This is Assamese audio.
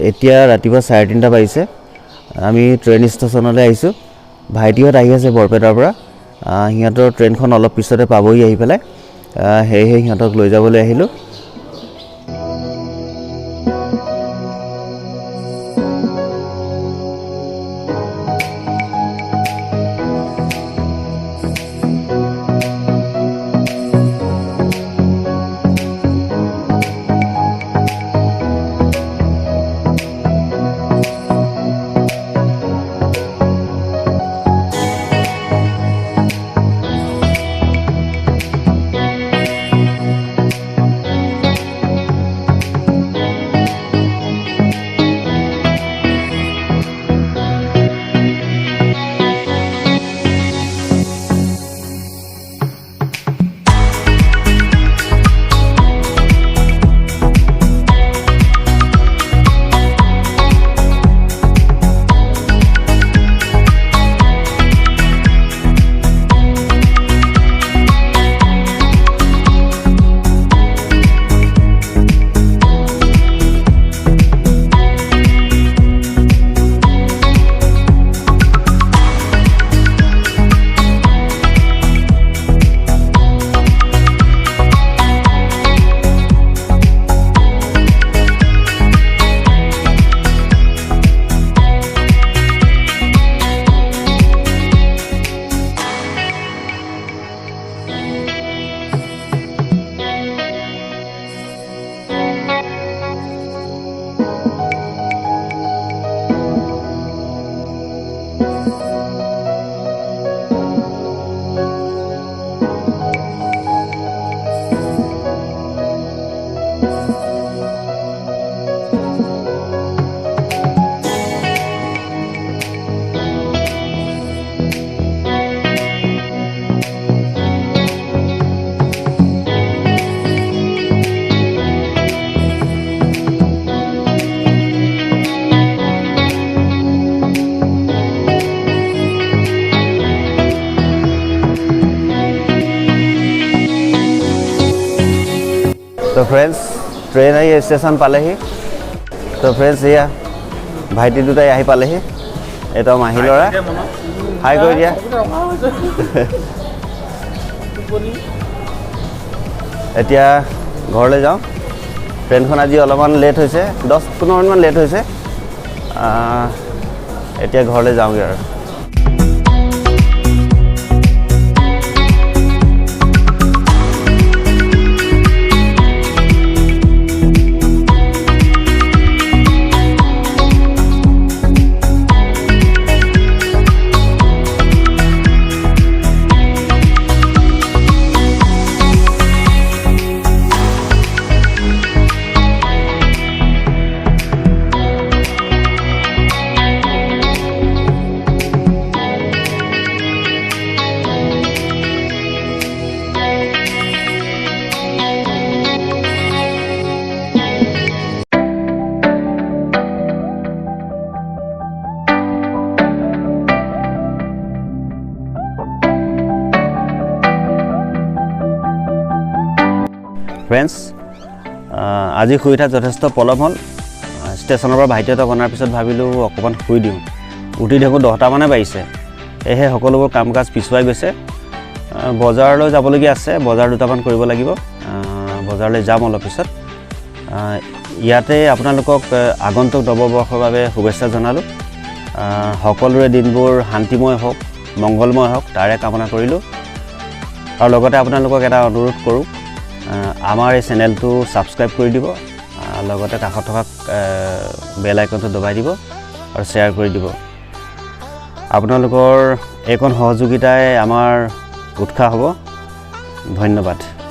এতিয়া ৰাতিপুৱা 3:30 বাজিছে আমি ট্ৰেইন ষ্টেচনলৈ আহিছোঁ ভাইটিহঁত আহি আছে বৰপেটাৰ পৰা সিহঁতৰ ট্ৰেইনখন অলপ পিছতে পাবহি আহি পেলাই সেয়েহে সিহঁতক লৈ যাবলৈ আহিলোঁ तो फ्रेंड्स ट्रेन आई स्टेशन पालेही तो फ्रेंड्स या भाईटी दुटाई आही पालेही एटा माही लरा हाई कर दिया এতিয়া ঘৰলৈ যাওঁ ট্ৰেইনখন আজি অলপমান লেট হৈছে 10-15 মিনিটমান লেট হৈছে এতিয়া ঘৰলৈ যাওঁগে আৰু फ्रेंड्स আজি শুই উঠা যথেষ্ট পলম হ'ল ষ্টেচনৰ পৰা ভাইটিহঁতক অনাৰ পিছত ভাবিলোঁ অকণমান শুই দিওঁ উঠি দেখোঁ 10টা মানে বাজিছে এহে সকলোবোৰ কাম কাজ পিছুৱাই গৈছে বজাৰলৈ যাবলগীয়া আছে বজাৰ দুটামান কৰিব লাগিব বজাৰলৈ যাম অলপ পিছত ইয়াতে আপোনালোকক আগন্তুক নৱবৰ্ষৰ বাবে শুভেচ্ছা জনালোঁ সকলোৰে দিনবোৰ শান্তিময় হওক মংগলময় হওক তাৰে কামনা কৰিলোঁ আৰু লগতে আপোনালোকক এটা অনুৰোধ কৰোঁ আমাৰ এই চেনেলটো সাবস্ক্ৰাইব কৰি দিব লগতে কাষত থকা বেল আইকনটো দবাই দিব আৰু শ্বেয়াৰ কৰি দিব আপোনালোকৰ এইকণ সহযোগিতাই আমাৰ উৎসাহ হ'ব ধন্যবাদ